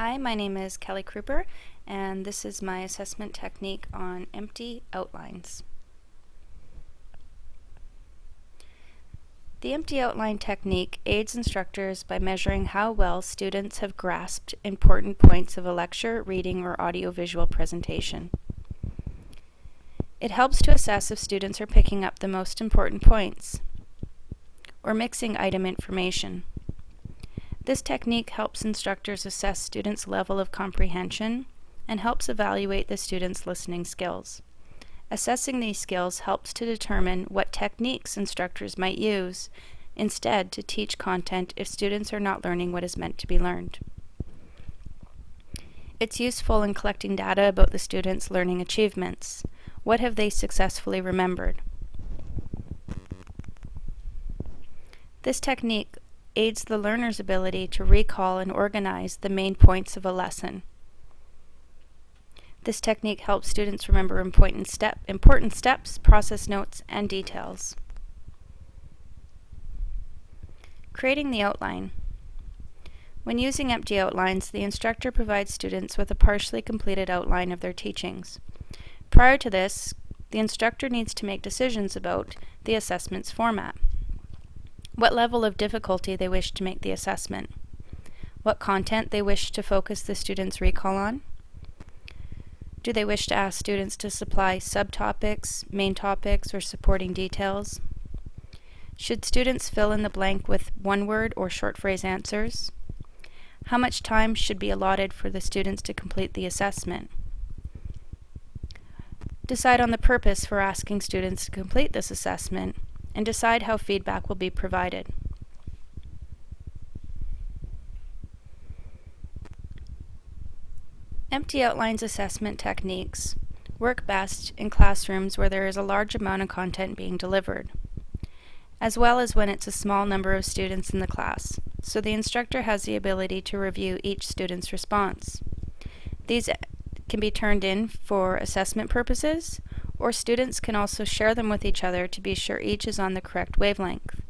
Hi, my name is Kelly Kruper, and this is my assessment technique on empty outlines. The empty outline technique aids instructors by measuring how well students have grasped important points of a lecture, reading, or audiovisual presentation. It helps to assess if students are picking up the most important points or mixing item information. This technique helps instructors assess students' level of comprehension and helps evaluate the students' listening skills. Assessing these skills helps to determine what techniques instructors might use instead to teach content if students are not learning what is meant to be learned. It's useful in collecting data about the students' learning achievements. What have they successfully remembered? This technique aids the learner's ability to recall and organize the main points of a lesson. This technique helps students remember important steps, process notes, and details. Creating the outline. When using empty outlines, the instructor provides students with a partially completed outline of their teachings. Prior to this, the instructor needs to make decisions about the assessment's format. What level of difficulty they wish to make the assessment, what content they wish to focus the students' recall on. Do they wish to ask students to supply subtopics, main topics, or supporting details? Should students fill in the blank with one-word or short phrase answers? How much time should be allotted for the students to complete the assessment? Decide on the purpose for asking students to complete this assessment, and decide how feedback will be provided. Empty outlines assessment techniques work best in classrooms where there is a large amount of content being delivered, as well as when it's a small number of students in the class, so the instructor has the ability to review each student's response. These can be turned in for assessment purposes, or students can also share them with each other to be sure each is on the correct wavelength.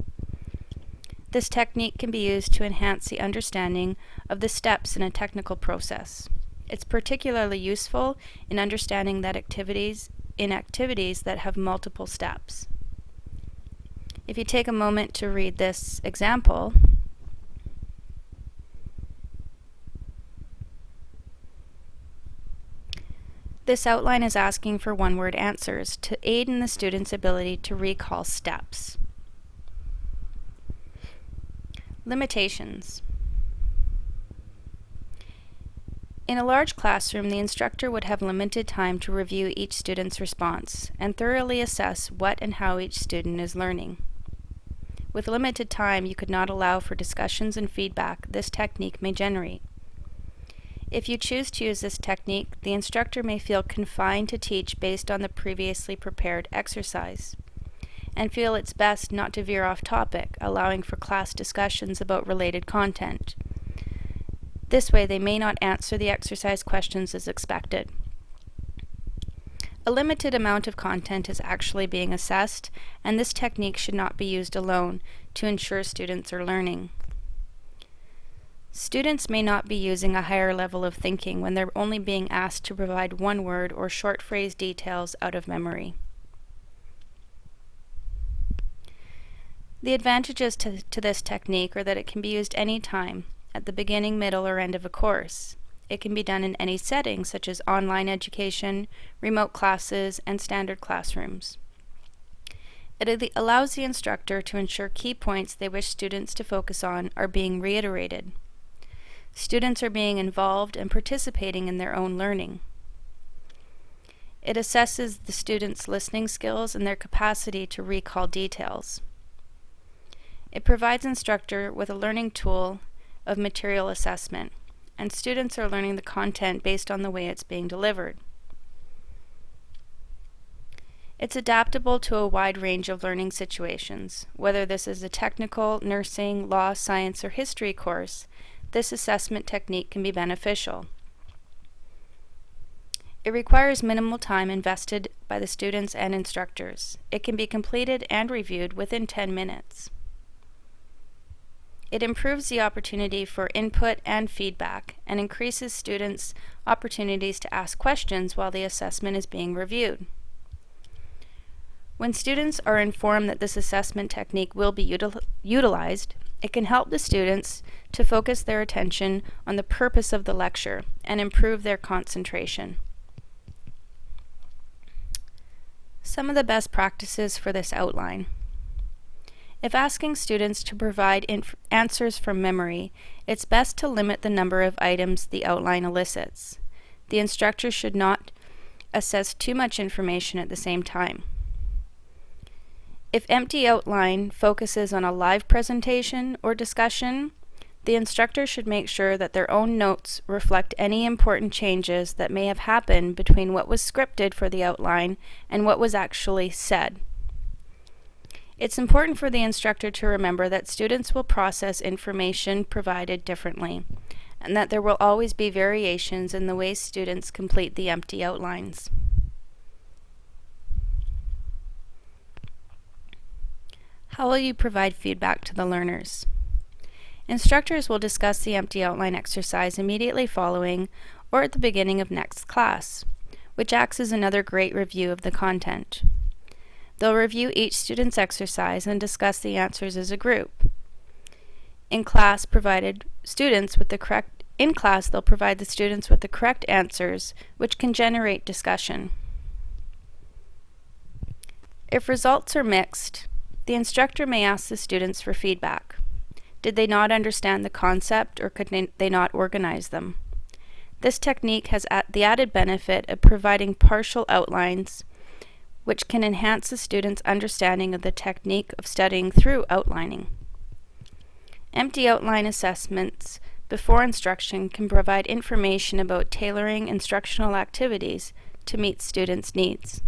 This technique can be used to enhance the understanding of the steps in a technical process. It's particularly useful in understanding that activities that have multiple steps. If you take a moment to read this example, this outline is asking for one-word answers to aid in the student's ability to recall steps. Limitations. In a large classroom, the instructor would have limited time to review each student's response and thoroughly assess what and how each student is learning. With limited time, you could not allow for discussions and feedback this technique may generate. If you choose to use this technique, the instructor may feel confined to teach based on the previously prepared exercise, and feel it's best not to veer off topic, allowing for class discussions about related content. This way, they may not answer the exercise questions as expected. A limited amount of content is actually being assessed, and this technique should not be used alone to ensure students are learning. Students may not be using a higher level of thinking when they're only being asked to provide one word or short phrase details out of memory. The advantages to this technique are that it can be used any time, at the beginning, middle, or end of a course. It can be done in any setting, such as online education, remote classes, and standard classrooms. It allows the instructor to ensure key points they wish students to focus on are being reiterated. Students are being involved and participating in their own learning. It assesses the students' listening skills and their capacity to recall details. It provides instructor with a learning tool of material assessment, and students are learning the content based on the way it's being delivered. It's adaptable to a wide range of learning situations. Whether this is a technical, nursing, law, science, or history course, this assessment technique can be beneficial. It requires minimal time invested by the students and instructors. It can be completed and reviewed within 10 minutes. It improves the opportunity for input and feedback and increases students' opportunities to ask questions while the assessment is being reviewed. When students are informed that this assessment technique will be utilized, it can help the students to focus their attention on the purpose of the lecture and improve their concentration. Some of the best practices for this outline. If asking students to provide answers from memory, it's best to limit the number of items the outline elicits. The instructor should not assess too much information at the same time. If empty outline focuses on a live presentation or discussion, the instructor should make sure that their own notes reflect any important changes that may have happened between what was scripted for the outline and what was actually said. It's important for the instructor to remember that students will process information provided differently, and that there will always be variations in the way students complete the empty outlines. How will you provide feedback to the learners? Instructors will discuss the empty outline exercise immediately following or at the beginning of next class, which acts as another great review of the content. They'll review each student's exercise and discuss the answers as a group. In class, they'll provide the students with the correct answers, which can generate discussion. If results are mixed, the instructor may ask the students for feedback. Did they not understand the concept, or could they not organize them? This technique has the added benefit of providing partial outlines, which can enhance the student's understanding of the technique of studying through outlining. Empty outline assessments before instruction can provide information about tailoring instructional activities to meet students' needs.